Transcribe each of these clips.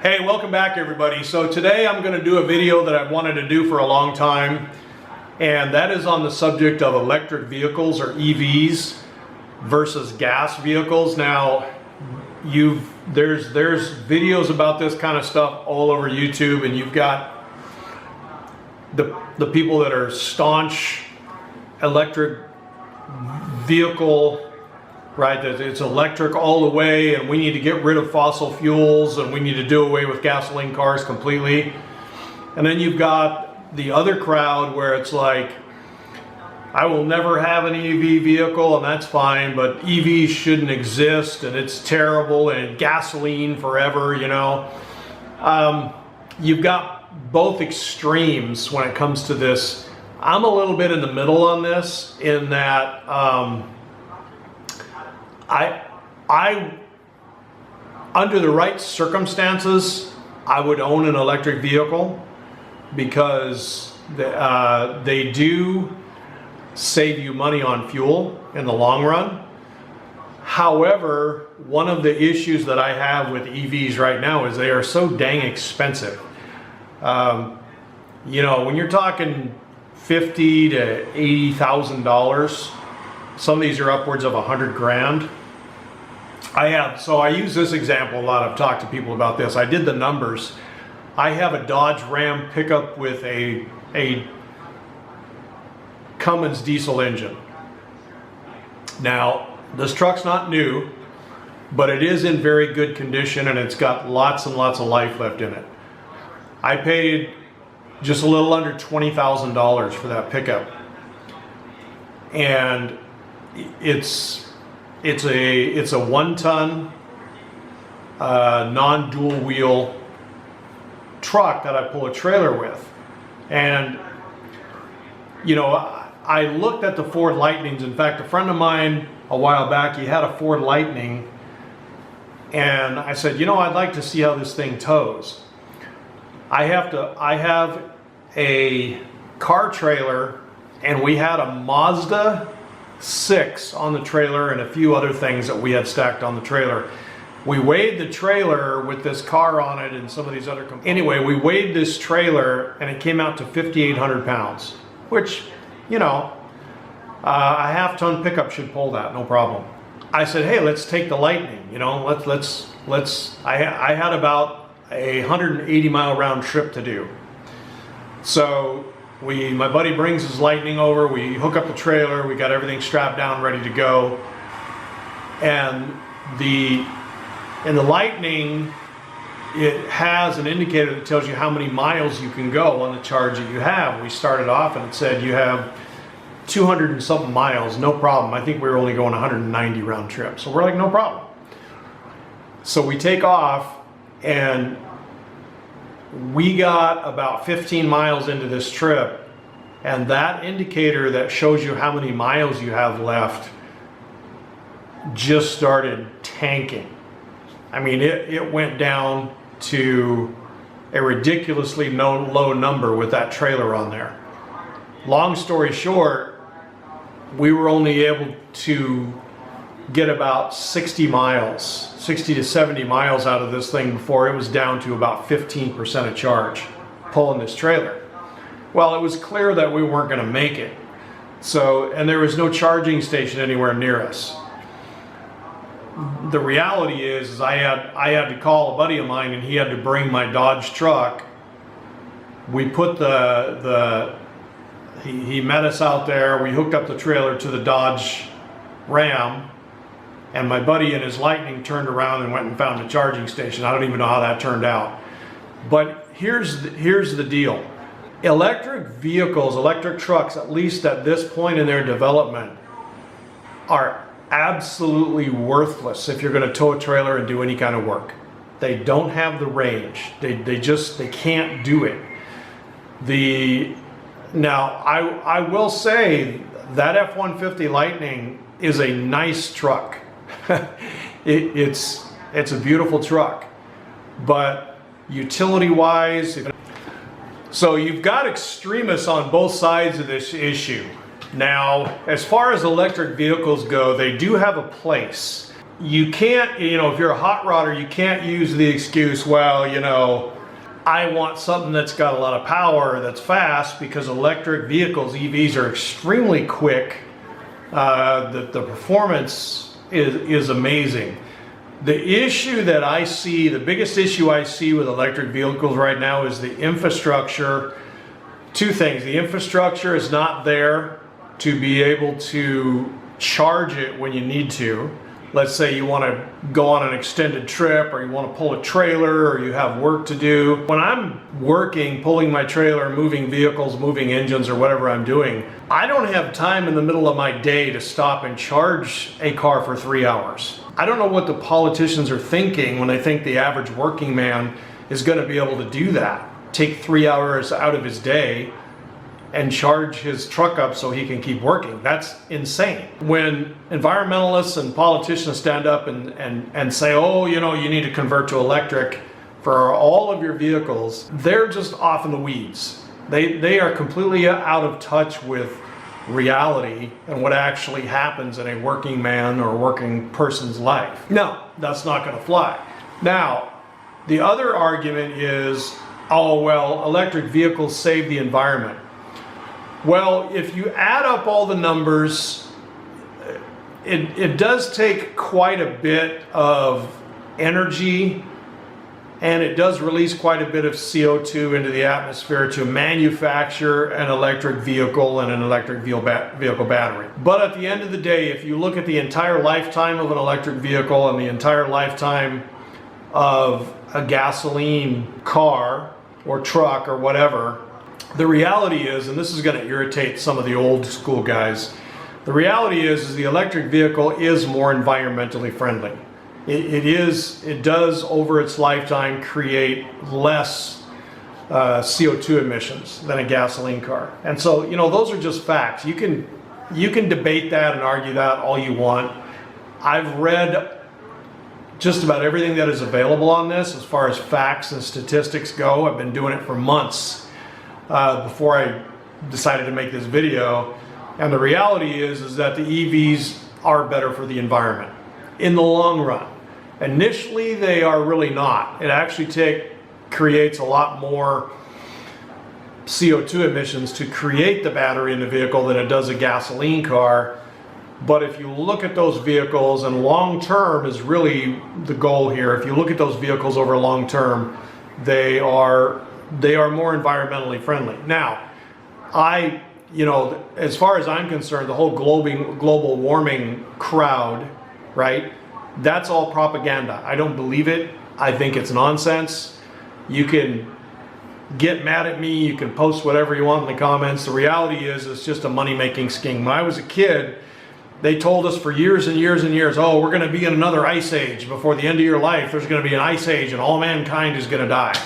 Hey, welcome back everybody. So today I'm going to do a video that I've wanted to do for a long time, and that is on the subject of electric vehicles or EVs versus gas vehicles. Now there's videos about this kind of stuff all over YouTube, and you've got the people that are staunch electric vehicle, right, that it's electric all the way and we need to get rid of fossil fuels and we need to do away with gasoline cars completely. And then you've got the other crowd where it's like, I will never have an EV vehicle and that's fine, but EVs shouldn't exist and it's terrible and gasoline forever, you know. You've got both extremes when it comes to this. I'm a little bit in the middle on this, in that I, under the right circumstances, I would own an electric vehicle because they do save you money on fuel in the long run. However, one of the issues that I have with EVs right now is they are so dang expensive. You know, when you're talking $50,000 to $80,000, some of these are upwards of 100 grand. So I use this example a lot. I've talked to people about this. I did the numbers. I have a Dodge Ram pickup with a Cummins diesel engine. Now, this truck's not new, but it is in very good condition and it's got lots and lots of life left in it. I paid just a little under $20,000 for that pickup. And it's a 1-ton non-dual wheel truck that I pull a trailer with. And you know, I looked at the Ford Lightnings. In fact, a friend of mine a while back, he had a Ford Lightning, and I said, you know, I'd like to see how this thing tows. I have a car trailer, and we had a Mazda 6 on the trailer and a few other things that we had stacked on the trailer. We weighed the trailer with this car on it and some of these other components. Anyway, we weighed this trailer and it came out to 5,800 pounds, which, you know, a half-ton pickup should pull that, no problem. I said, hey, let's take the Lightning, you know, I had about a 180-mile round trip to do. So my buddy brings his Lightning over, we hook up the trailer, we got everything strapped down, ready to go. And in the Lightning, it has an indicator that tells you how many miles you can go on the charge that you have. We started off and it said you have 200 and something miles, no problem. I think we were only going 190 round trip. So we're like, no problem. So we take off and we got about 15 miles into this trip, and that indicator that shows you how many miles you have left just started tanking. I mean, it went down to a ridiculously low number with that trailer on there. Long story short, we were only able to get about 60 to 70 miles out of this thing before it was down to about 15% of charge pulling this trailer. Well, it was clear that we weren't going to make it. So, and there was no charging station anywhere near us. The reality is I had to call a buddy of mine and he had to bring my Dodge truck. We put he met us out there, we hooked up the trailer to the Dodge Ram, and my buddy in his Lightning turned around and went and found a charging station. I don't even know how that turned out. But here's the deal. Electric vehicles, electric trucks, at least at this point in their development, are absolutely worthless if you're going to tow a trailer and do any kind of work. They don't have the range. They can't do it. Now I will say that F-150 Lightning is a nice truck. It's a beautiful truck, but utility-wise, so you've got extremists on both sides of this issue. Now, as far as electric vehicles go, they do have a place. you can't, if you're a hot rodder, you can't use the excuse, well, I want something that's got a lot of power, that's fast, because electric vehicles, EVs, are extremely quick. The performance is amazing. The issue that I see, the biggest issue I see with electric vehicles right now is the infrastructure. Two things. The infrastructure is not there to be able to charge it when you need to. Let's say you want to go on an extended trip, or you want to pull a trailer, or you have work to do. When I'm working, pulling my trailer, moving vehicles, moving engines, or whatever I'm doing, I don't have time in the middle of my day to stop and charge a car for 3 hours. I don't know what the politicians are thinking when they think the average working man is going to be able to do that. Take 3 hours out of his day and charge his truck up so he can keep working. That's insane. When environmentalists and politicians stand up and say, oh, you need to convert to electric for all of your vehicles, they're just off in the weeds. They are completely out of touch with reality and what actually happens in a working man or working person's life. No, that's not gonna fly. Now, the other argument is, oh, well, electric vehicles save the environment. Well, if you add up all the numbers, it does take quite a bit of energy, and it does release quite a bit of CO2 into the atmosphere to manufacture an electric vehicle and an electric vehicle battery. But at the end of the day, if you look at the entire lifetime of an electric vehicle and the entire lifetime of a gasoline car or truck or whatever, the reality is, and this is going to irritate some of the old school guys, the reality is the electric vehicle is more environmentally friendly. It does over its lifetime create less CO2 emissions than a gasoline car. And so, those are just facts. You can debate that and argue that all you want. I've read just about everything that is available on this as far as facts and statistics go. I've been doing it for months before I decided to make this video. And the reality is that the EVs are better for the environment in the long run. Initially, they are really not. It actually creates a lot more CO2 emissions to create the battery in the vehicle than it does a gasoline car. But if you look at those vehicles, and long term is really the goal here, if you look at those vehicles over long term, they are more environmentally friendly. Now, as far as I'm concerned, the whole global warming crowd, right? That's all propaganda. I don't believe it. I think it's nonsense. You can get mad at me. You can post whatever you want in the comments. The reality is it's just a money-making scheme. When I was a kid, they told us for years and years and years, oh, we're going to be in another ice age. Before the end of your life, there's going to be an ice age and all mankind is going to die.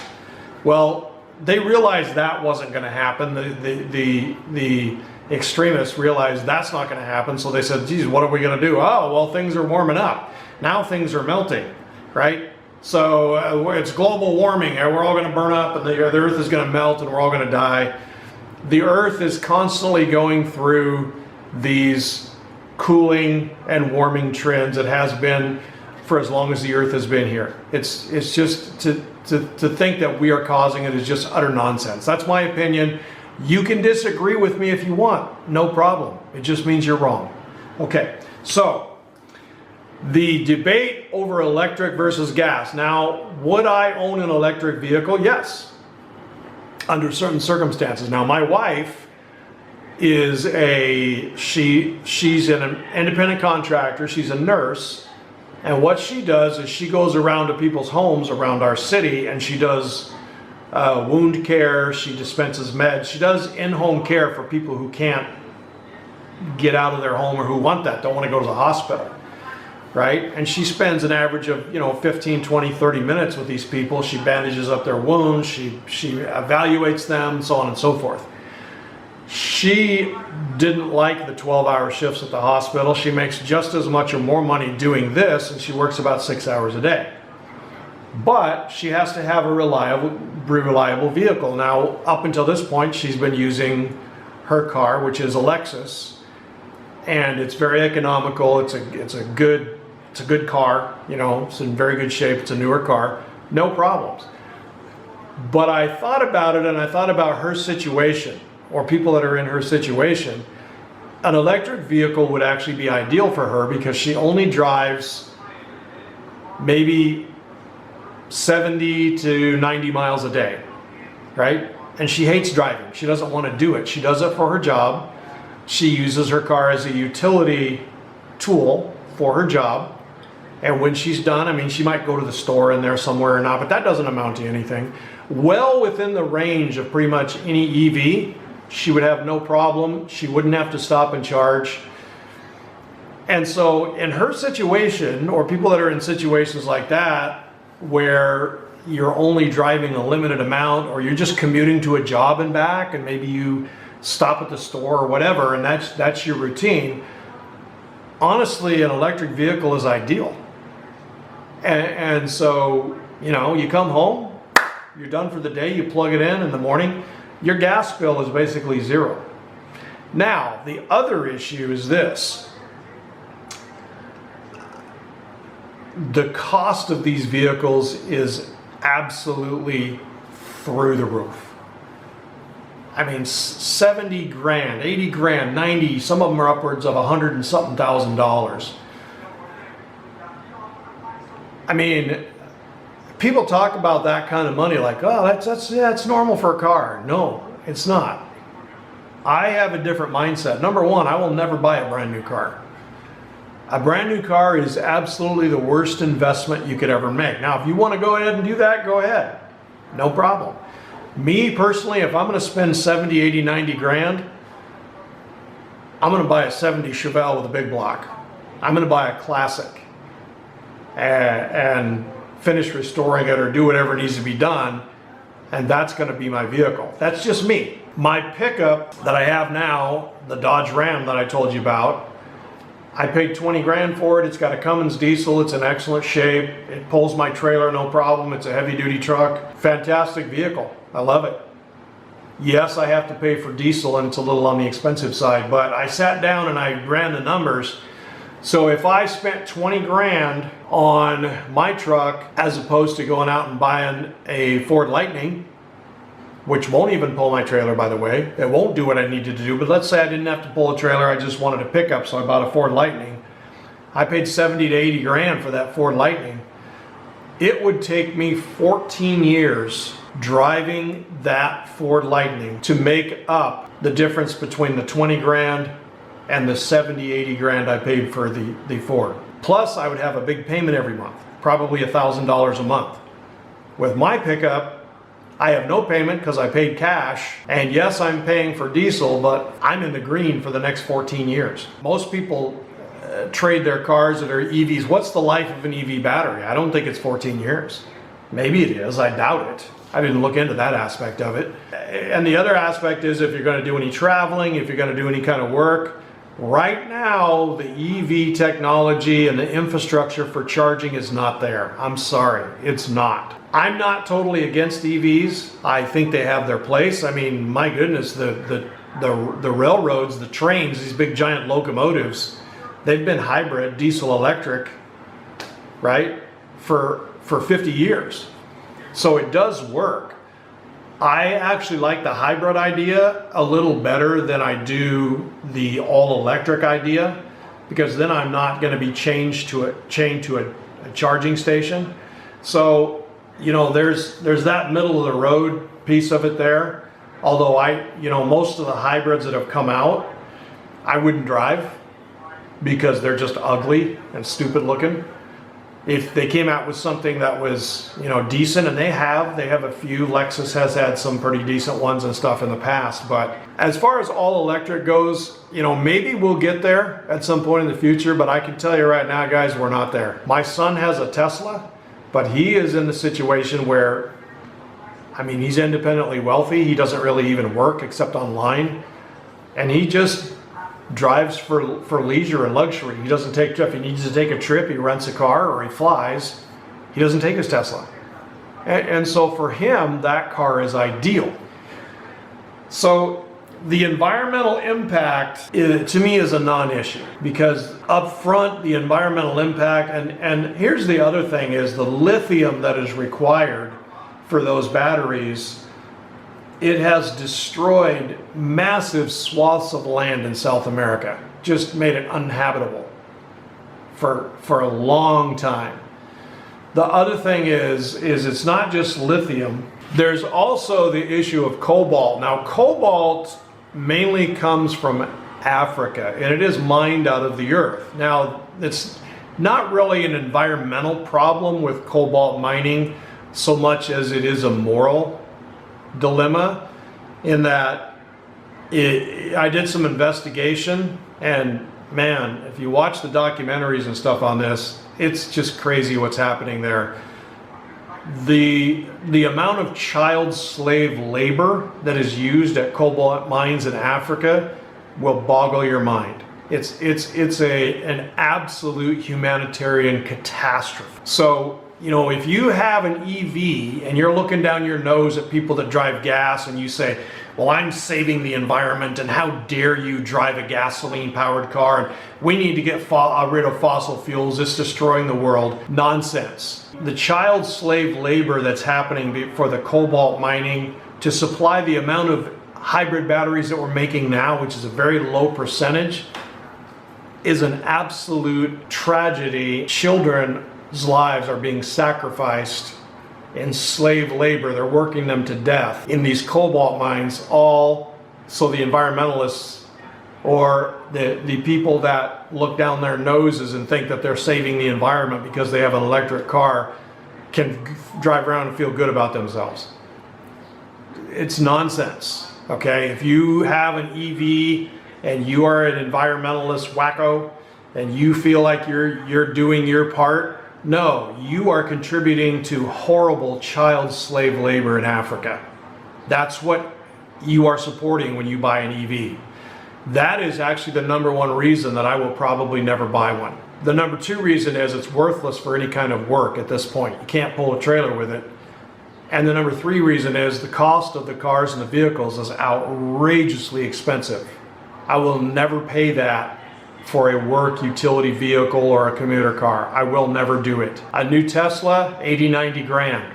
Well, they realized that wasn't going to happen. The extremists realized that's not going to happen. So they said, geez, what are we going to do? Oh, well, things are warming up. Now things are melting, right? So it's global warming, and we're all going to burn up, and the earth is going to melt, and we're all going to die. The earth is constantly going through these cooling and warming trends. It has been for as long as the earth has been here. It's just to think that we are causing it is just utter nonsense. That's my opinion. You can disagree with me if you want, no problem. It just means you're wrong. Okay, so the debate over electric versus gas. Now, would I own an electric vehicle? Yes, under certain circumstances. Now, my wife is she's an independent contractor. She's a nurse. And what she does is she goes around to people's homes around our city, and she does wound care. She dispenses meds. She does in-home care for people who can't get out of their home or who want that, don't want to go to the hospital, right? And she spends an average of 15, 20, 30 minutes with these people. She bandages up their wounds. She evaluates them, so on and so forth. She didn't like the 12-hour shifts at the hospital. She makes just as much or more money doing this, and she works about 6 hours a day. But she has to have a reliable vehicle. Now, up until this point, she's been using her car, which is a Lexus, and it's very economical. It's a good It's a good car, you know, it's in very good shape. It's a newer car, no problems. But I thought about it, and I thought about her situation, or people that are in her situation. An electric vehicle would actually be ideal for her because she only drives maybe 70 to 90 miles a day, right? And she hates driving. She doesn't want to do it. She does it for her job. She uses her car as a utility tool for her job. And when she's done, I mean, she might go to the store in there somewhere or not, but that doesn't amount to anything. Well within the range of pretty much any EV, she would have no problem. She wouldn't have to stop and charge. And so in her situation, or people that are in situations like that, where you're only driving a limited amount, or you're just commuting to a job and back, and maybe you stop at the store or whatever, and that's your routine, honestly, an electric vehicle is ideal. And so, you know, you come home, you're done for the day, you plug it in the morning, your gas bill is basically zero. Now, the other issue is this. The cost of these vehicles is absolutely through the roof. I mean, 70 grand, 80 grand, 90, some of them are upwards of $100 and something thousand. I mean, people talk about that kind of money like, oh, that's normal for a car. No, it's not. I have a different mindset. Number one, I will never buy a brand new car. A brand new car is absolutely the worst investment you could ever make. Now, if you want to go ahead and do that, go ahead. No problem. Me personally, if I'm going to spend 70, 80, 90 grand, I'm going to buy a 70 Chevelle with a big block. I'm going to buy a classic and finish restoring it or do whatever needs to be done, and that's going to be my vehicle. That's just me. My pickup that I have now, the Dodge Ram that I told you about, I paid 20 grand for it. It's got a Cummins diesel. It's in excellent shape. It pulls my trailer, no problem. It's a heavy duty truck. Fantastic vehicle. I love it. Yes, I have to pay for diesel and it's a little on the expensive side, but I sat down and I ran the numbers. So if I spent 20 grand on my truck as opposed to going out and buying a Ford Lightning, which won't even pull my trailer, by the way. It won't do what I needed to do, but let's say I didn't have to pull a trailer, I just wanted a pickup, so I bought a Ford Lightning. I paid 70 to 80 grand for that Ford Lightning. It would take me 14 years driving that Ford Lightning to make up the difference between the 20 grand and the 70, 80 grand I paid for the Ford. Plus, I would have a big payment every month, probably $1,000 a month. With my pickup, I have no payment because I paid cash, and yes, I'm paying for diesel, but I'm in the green for the next 14 years. Most people trade their cars that are EVs. What's the life of an EV battery? I don't think it's 14 years. Maybe it is, I doubt it. I didn't look into that aspect of it. And the other aspect is if you're going to do any traveling, if you're going to do any kind of work, right now the EV technology and the infrastructure for charging is not there. I'm sorry, it's not. I'm not totally against EVs. I think they have their place. I mean, my goodness, the railroads, the trains, these big giant locomotives, they've been hybrid, diesel electric, right, for 50 years. So it does work. I actually like the hybrid idea a little better than I do the all electric idea, because then I'm not going to be chained to a charging station. So, you know, there's that middle of the road piece of it there. Although most of the hybrids that have come out, I wouldn't drive because they're just ugly and stupid looking. If they came out with something that was, decent, and they have a few, Lexus has had some pretty decent ones and stuff in the past. But as far as all electric goes, maybe we'll get there at some point in the future, but I can tell you right now, guys, we're not there. My son has a Tesla, but he is in the situation where, he's independently wealthy. He doesn't really even work except online. And he just drives for leisure and luxury. He doesn't take, if he needs to take a trip, he rents a car or he flies. He doesn't take his Tesla. And so for him, that car is ideal. So the environmental impact to me is a non-issue, because up front the environmental impact, and here's the other thing, is the lithium that is required for those batteries. It has destroyed massive swaths of land in South America, just made it uninhabitable for a long time. The other thing is it's not just lithium. There's also the issue of cobalt. Now, cobalt mainly comes from Africa, and it is mined out of the earth. Now, it's not really an environmental problem with cobalt mining so much as it is a moral dilemma, in that I did some investigation, and man, if you watch the documentaries and stuff on this, it's just crazy what's happening there. The amount of child slave labor that is used at cobalt mines in Africa will boggle your mind. It's an absolute humanitarian catastrophe. So, you know, if you have an EV and you're looking down your nose at people that drive gas and you say, well, I'm saving the environment, and how dare you drive a gasoline powered car, and we need to get rid of fossil fuels, it's destroying the world. Nonsense. The child slave labor that's happening for the cobalt mining to supply the amount of hybrid batteries that we're making now, which is a very low percentage, is an absolute tragedy. Children's lives are being sacrificed in slave labor. They're working them to death in these cobalt mines, all so the environmentalists or the people that look down their noses and think that they're saving the environment because they have an electric car can drive around and feel good about themselves. It's nonsense, okay? If you have an EV and you are an environmentalist wacko and you feel like you're doing your part, no, you are contributing to horrible child slave labor in Africa. That's what you are supporting when you buy an EV. That is actually the number one reason that I will probably never buy one. The number two reason is it's worthless for any kind of work at this point. You can't pull a trailer with it. And the number three reason is the cost of the cars and the vehicles is outrageously expensive. I will never pay that for a work utility vehicle or a commuter car. I will never do it. A new Tesla, 80, 90 grand.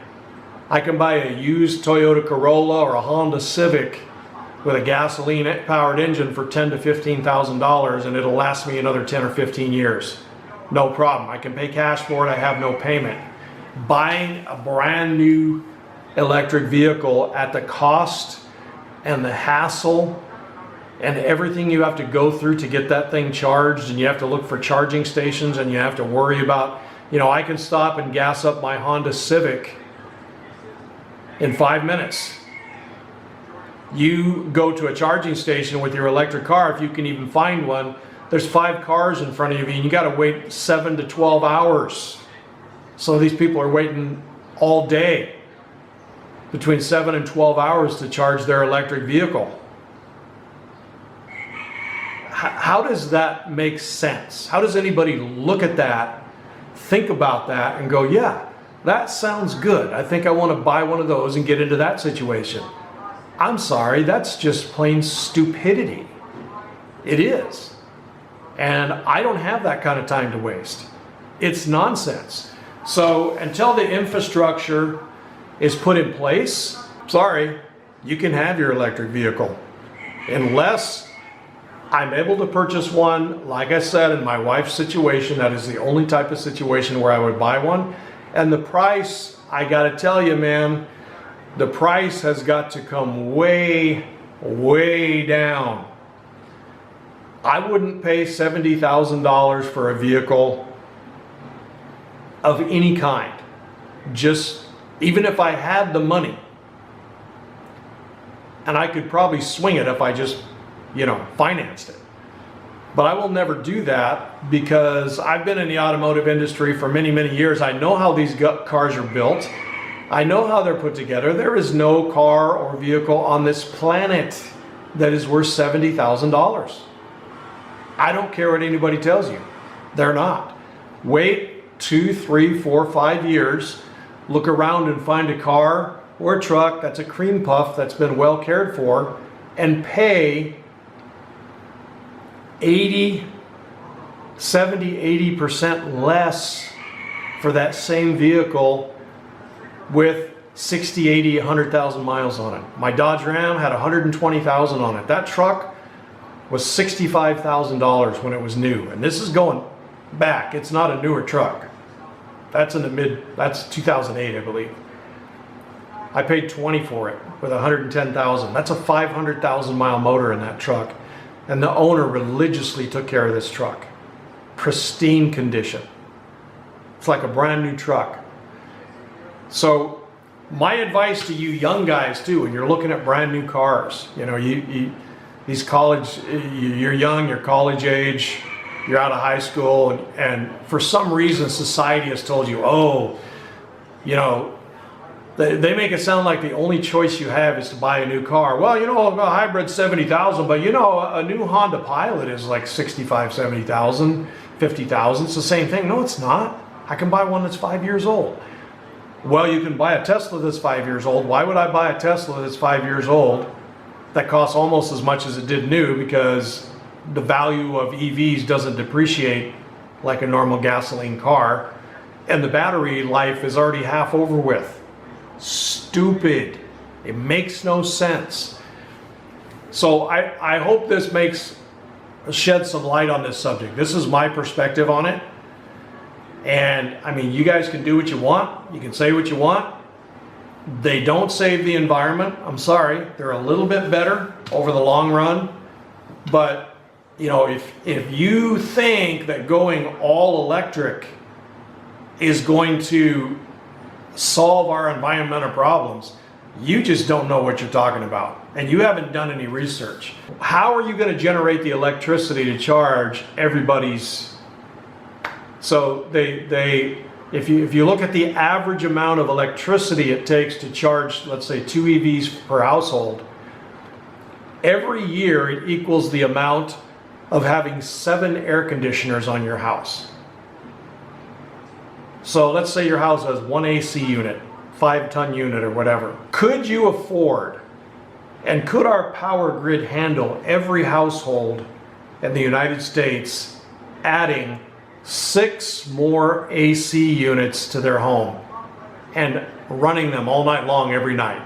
I can buy a used Toyota Corolla or a Honda Civic with a gasoline powered engine for $10,000 to $15,000, and it'll last me another 10 or 15 years. No problem. I can pay cash for it. I have no payment. Buying a brand new electric vehicle at the cost and the hassle and everything you have to go through to get that thing charged, and you have to look for charging stations, and you have to worry about, you know, I can stop and gas up my Honda Civic in 5 minutes. You go to a charging station with your electric car, if you can even find one, there's 5 cars in front of you and you got to wait 7 to 12 hours. So these people are waiting all day, between 7 and 12 hours to charge their electric vehicle. How does that make sense? How does anybody look at that, think about that, and go, yeah, that sounds good. I think I want to buy one of those and get into that situation. I'm sorry, that's just plain stupidity. It is. And I don't have that kind of time to waste. It's nonsense. So until the infrastructure is put in place, sorry, you can have your electric vehicle. Unless I'm able to purchase one, like I said, in my wife's situation, that is the only type of situation where I would buy one. And the price, I gotta tell you, man, the price has got to come way, way down. I wouldn't pay $70,000 for a vehicle of any kind. Just, even if I had the money. And I could probably swing it if I just, you know, financed it. But I will never do that because I've been in the automotive industry for many, many years. I know how these cars are built. I know how they're put together. There is no car or vehicle on this planet that is worth $70,000. I don't care what anybody tells you. They're not. Wait 2, 3, 4, 5 years. Look around and find a car or a truck that's a cream puff that's been well cared for and pay 70-80% less for that same vehicle with 60, 80, 100,000 miles on it. My Dodge Ram had 120,000 on it. That truck was $65,000 when it was new. And this is going back. It's not a newer truck. That's that's 2008, I believe. I paid 20 for it with 110,000. That's a 500,000 mile motor in that truck. And the owner religiously took care of this truck. Pristine condition. It's like a brand new truck. So my advice to you young guys too, when you're looking at brand new cars, you know, these college, you're young, you're college age, you're out of high school, and for some reason society has told you, oh, you know, they make it sound like the only choice you have is to buy a new car. Well, you know, a hybrid 70,000, but you know, a new Honda Pilot is like 65, 70,000, 50,000. It's the same thing. No, it's not. I can buy one that's 5 years old. Well, you can buy a Tesla that's 5 years old. Why would I buy a Tesla that's 5 years old that costs almost as much as it did new? Because the value of EVs doesn't depreciate like a normal gasoline car, and the battery life is already half over with. Stupid. It makes no sense. So I hope this sheds some light on this subject. This is my perspective on it. And I mean, you guys can do what you want. You can say what you want. They don't save the environment. I'm sorry. They're a little bit better over the long run. But, you know, if you think that going all electric is going to solve our environmental problems, you just don't know what you're talking about. And you haven't done any research. How are you going to generate the electricity to charge everybody's? So if you look at the average amount of electricity it takes to charge, let's say 2 EVs per household, every year it equals the amount of having 7 air conditioners on your house. So let's say your house has 1 AC unit, 5-ton unit or whatever. Could you afford, and could our power grid handle every household in the United States adding 6 more AC units to their home and running them all night long every night?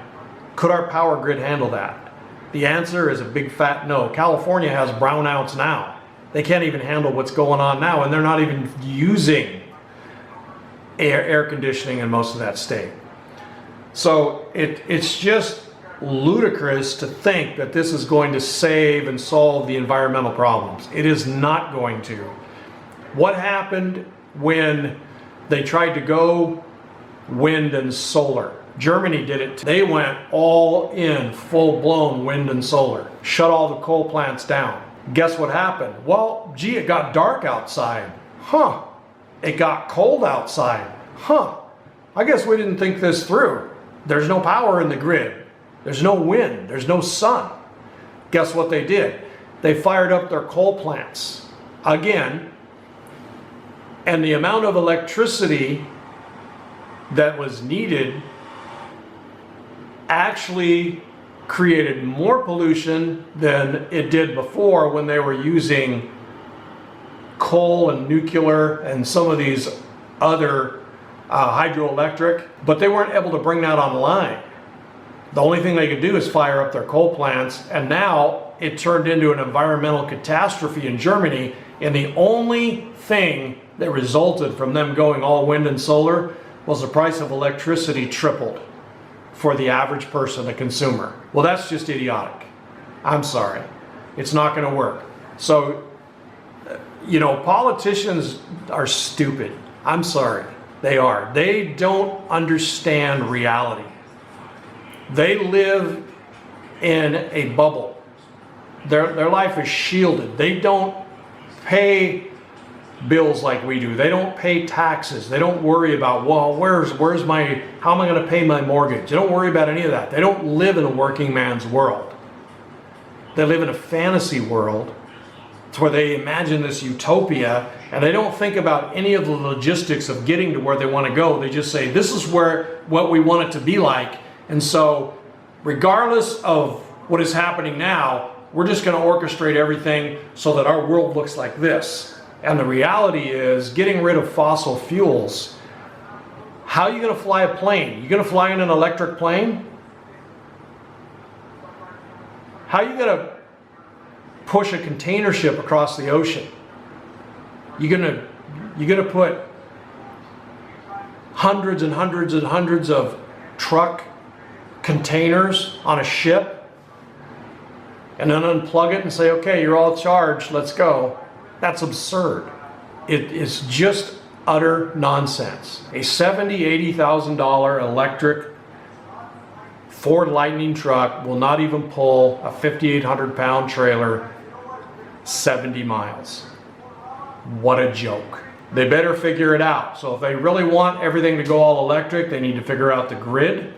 Could our power grid handle that? The answer is a big fat no. California has brownouts now. They can't even handle what's going on now, and they're not even using air conditioning in most of that state. So it's just ludicrous to think that this is going to save and solve the environmental problems. It is not going to. What happened when they tried to go wind and solar? Germany did it. They went all in, full-blown wind and solar. Shut all the coal plants down. Guess what happened? Well, gee, it got dark outside. Huh. It got cold outside. Huh. I guess we didn't think this through. There's no power in the grid. There's no wind. There's no sun. Guess what they did? They fired up their coal plants again. And the amount of electricity that was needed actually created more pollution than it did before when they were using coal and nuclear and some of these other hydroelectric, but they weren't able to bring that online. The only thing they could do is fire up their coal plants, and now it turned into an environmental catastrophe in Germany, and the only thing that resulted from them going all wind and solar was the price of electricity tripled for the average person, the consumer. Well, that's just idiotic. I'm sorry. It's not going to work. So, you know, politicians are stupid. I'm sorry. They are. They don't understand reality. They live in a bubble. Their life is shielded. They don't pay bills like we do. They don't pay taxes. They don't worry about, well, where's my, how am I going to pay my mortgage? They don't worry about any of that. They don't live in a working man's world. They live in a fantasy world. It's where they imagine this utopia, and they don't think about any of the logistics of getting to where they want to go. They just say, this is what we want it to be like. And so regardless of what is happening now. We're just going to orchestrate everything so that our world looks like this. And the reality is, getting rid of fossil fuels, how are you going to fly a plane? You going to fly in an electric plane? How are you going to push a container ship across the ocean? You're going to put hundreds and hundreds and hundreds of truck containers on a ship and then unplug it and say, okay, you're all charged, let's go. That's absurd. It is just utter nonsense. A $70,000, $80,000 electric Ford Lightning truck will not even pull a 5,800 pound trailer 70 miles. What a joke. They better figure it out. So if they really want everything to go all electric, they need to figure out the grid,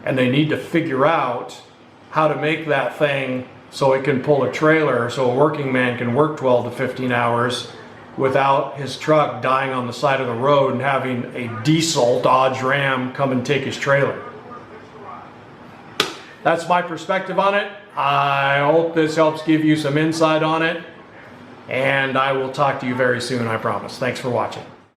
and they need to figure out how to make that thing so it can pull a trailer, so a working man can work 12 to 15 hours without his truck dying on the side of the road and having a diesel Dodge Ram come and take his trailer. That's my perspective on it. I hope this helps give you some insight on it, and I will talk to you very soon, I promise. Thanks for watching.